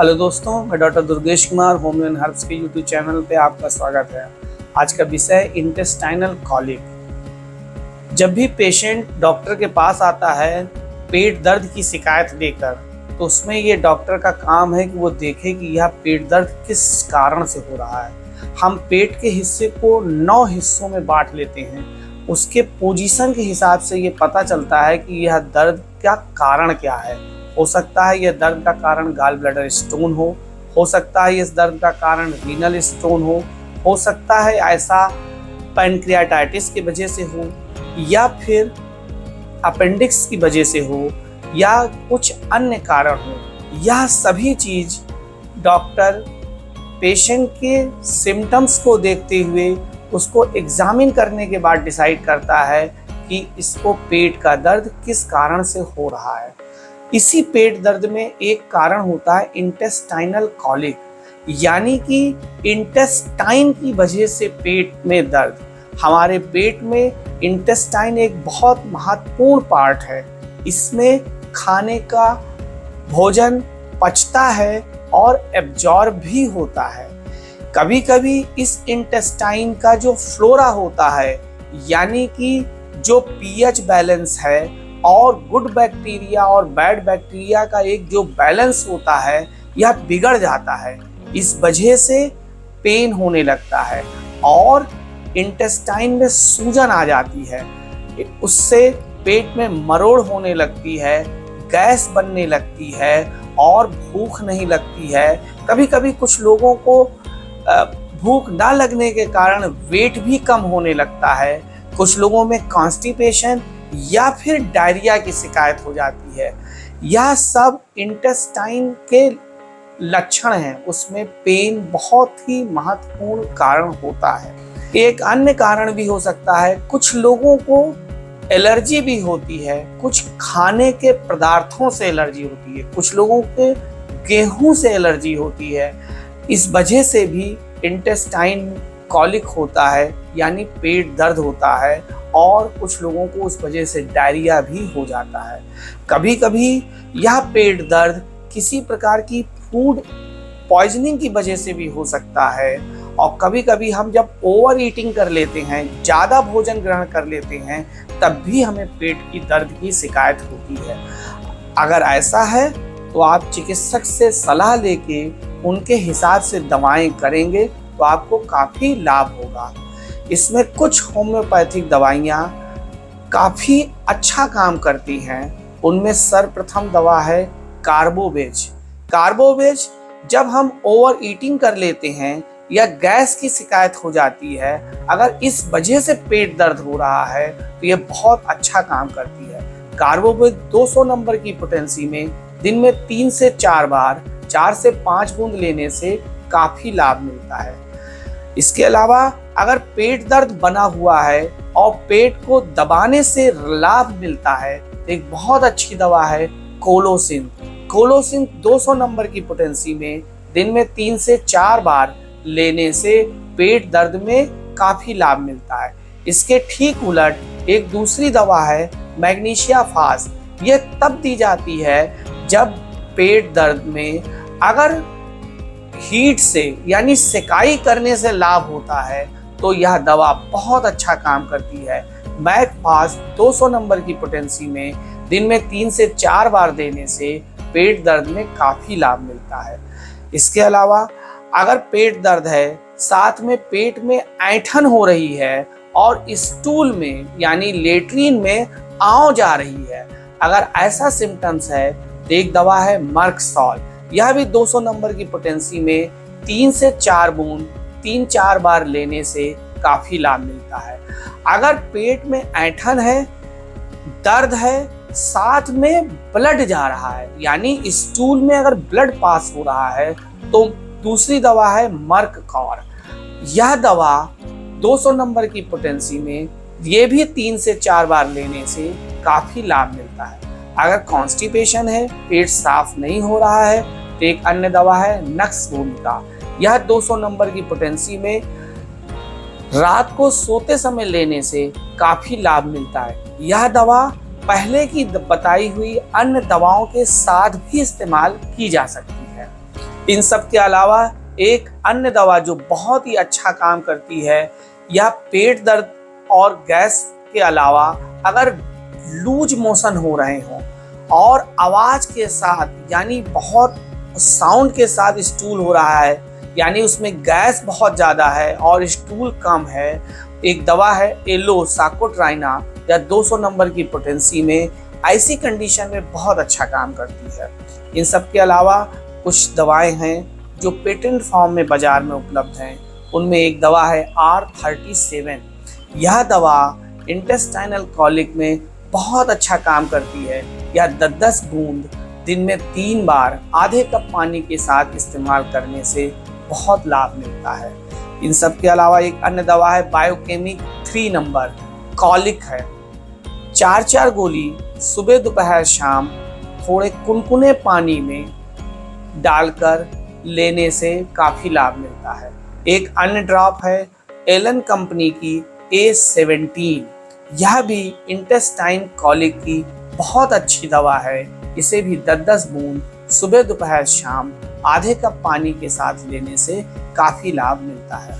Hello दोस्तों, मैं doctor Durgesh Kumar homeo and herbs के यूट्यूब चैनल पे आपका स्वागत है। आज का विषय इंटेस्टाइनल कॉलिक। जब भी पेशेंट डॉक्टर के पास आता है पेट दर्द की शिकायत लेकर, तो उसमें ये डॉक्टर का काम है कि वो देखे कि यह पेट दर्द किस कारण से हो रहा है। हम पेट के हिस्से को 9 हिस्सों में बांट लेते हैं। उसके पोजीशन के हिसाब से ये पता चलता है कि यह दर्द का कारण क्या है। हो सकता है यह दर्द का कारण गॉल ब्लैडर स्टोन हो सकता है इस दर्द का कारण रीनल स्टोन हो सकता है ऐसा पैनक्रियाटाइटिस की वजह से हो, या फिर अपेंडिक्स की वजह से हो, या कुछ अन्य कारण हो। यह सभी चीज डॉक्टर पेशेंट के सिम्टम्स को देखते हुए उसको एग्जामिन करने के बाद डिसाइड करता है कि इसको पेट का दर्द किस कारण से हो रहा है। इसी पेट दर्द में एक कारण होता है इंटेस्टाइनल कॉलिक, यानी कि इंटेस्टाइन की वजह से पेट में दर्द। हमारे पेट में इंटेस्टाइन एक बहुत महत्वपूर्ण पार्ट है। इसमें खाने का भोजन पचता है और एब्जॉर्ब भी होता है। कभी कभी इस इंटेस्टाइन का जो फ्लोरा होता है, यानी कि जो पीएच बैलेंस है और गुड बैक्टीरिया और बैड बैक्टीरिया का एक जो बैलेंस होता है, यह बिगड़ जाता है। इस वजह से पेन होने लगता है और इंटेस्टाइन में सूजन आ जाती है। उससे पेट में मरोड़ होने लगती है, गैस बनने लगती है और भूख नहीं लगती है। कभी कभी कुछ लोगों को भूख ना लगने के कारण वेट भी कम होने लगता है। कुछ लोगों में कॉन्स्टिपेशन या फिर डायरिया की शिकायत हो जाती है। यह सब इंटेस्टाइन के लक्षण हैं। उसमें पेन बहुत ही महत्वपूर्ण कारण होता है। एक अन्य कारण भी हो सकता है, कुछ लोगों को एलर्जी भी होती है। कुछ खाने के पदार्थों से एलर्जी होती है, कुछ लोगों के गेहूं से एलर्जी होती है। इस वजह से भी इंटेस्टाइन कॉलिक होता है, यानी पेट दर्द होता है। और कुछ लोगों को उस वजह से डायरिया भी हो जाता है। कभी कभी यह पेट दर्द किसी प्रकार की फूड पॉइजनिंग की वजह से भी हो सकता है। और कभी कभी हम जब ओवर ईटिंग कर लेते हैं, ज़्यादा भोजन ग्रहण कर लेते हैं, तब भी हमें पेट की दर्द की शिकायत होती है। अगर ऐसा है तो आप चिकित्सक से सलाह लेके उनके हिसाब से दवाएं करेंगे तो आपको काफ़ी लाभ होगा। इसमें कुछ होम्योपैथिक दवाइयाँ काफ़ी अच्छा काम करती हैं। उनमें सर्वप्रथम दवा है कार्बोवेज। कार्बोवेज जब हम ओवर ईटिंग कर लेते हैं या गैस की शिकायत हो जाती है, अगर इस वजह से पेट दर्द हो रहा है, तो ये बहुत अच्छा काम करती है। कार्बोवेज 200 नंबर की पोटेंसी में दिन में 3 से 4 बार 4 से 5 बूंद लेने से काफ़ी लाभ मिलता है। इसके अलावा अगर पेट दर्द बना हुआ है और पेट को दबाने से लाभ मिलता है, तो एक बहुत अच्छी दवा है कोलोसिन। कोलोसिन 200 नंबर की पोटेंसी में दिन में 3 से 4 बार लेने से पेट दर्द में काफ़ी लाभ मिलता है। इसके ठीक उलट एक दूसरी दवा है मैग्नीशिया फास्ट। ये तब दी जाती है जब पेट दर्द में अगर हीट से यानी सेकाई करने से लाभ होता है, तो यह दवा बहुत अच्छा काम करती है। मैगफास्ट 200 नंबर की पोटेंसी में दिन में 3 से 4 बार देने से पेट दर्द में काफ़ी लाभ मिलता है। इसके अलावा अगर पेट दर्द है, साथ में पेट में ऐंठन हो रही है और स्टूल में यानी लेट्रिन में आंव जा रही है, अगर ऐसा सिम्टम्स है, तो एक दवा है मर्कसॉल। यह भी 200 नंबर की पोटेंसी में 3 से 4 बूंद 3-4 बार लेने से काफ़ी लाभ मिलता है। अगर पेट में ऐंठन है, दर्द है, साथ में ब्लड जा रहा है, यानी स्टूल में अगर ब्लड पास हो रहा है, तो दूसरी दवा है मर्ककॉर। यह दवा 200 नंबर की पोटेंसी में ये भी 3 से 4 बार लेने से काफ़ी लाभ मिलता है। अगर कॉन्स्टिपेशन है, पेट साफ नहीं हो रहा है, तो एक अन्य दवा है नक्सवोमिका। यह 200 नंबर की पोटेंसी में रात को सोते समय लेने से काफ़ी लाभ मिलता है। यह दवा पहले की बताई हुई अन्य दवाओं के साथ भी इस्तेमाल की जा सकती है। इन सब के अलावा एक अन्य दवा जो बहुत ही अच्छा काम करती है, यह पेट दर्द और गैस के अलावा अगर लूज मोशन हो रहे हों और आवाज के साथ यानी बहुत साउंड के साथ स्टूल हो रहा है, यानी उसमें गैस बहुत ज़्यादा है और स्टूल कम है, एक दवा है एलो साकोट्राइना या 200 नंबर की पोटेंसी में, ऐसी कंडीशन में बहुत अच्छा काम करती है। इन सब के अलावा कुछ दवाएं हैं जो पेटेंट फॉर्म में बाजार में उपलब्ध हैं। उनमें एक दवा है R37। यह दवा इंटेस्टाइनल कॉलिक में बहुत अच्छा काम करती है। यह 10-10 बूंद दिन में 3 बार आधे कप पानी के साथ इस्तेमाल करने से बहुत लाभ मिलता है। इन सब के अलावा एक अन्य दवा है बायोकेमिक 3 नंबर, कॉलिक है। 4-4 गोली सुबह दोपहर शाम थोड़े कुनकुने पानी में डालकर लेने से काफ़ी लाभ मिलता है। एक अन्य ड्रॉप है एलन कंपनी की A17। यह भी इंटेस्टाइन कॉलिक की बहुत अच्छी दवा है। इसे भी 10-10 बूंद सुबह दोपहर शाम आधे कप पानी के साथ लेने से काफ़ी लाभ मिलता है।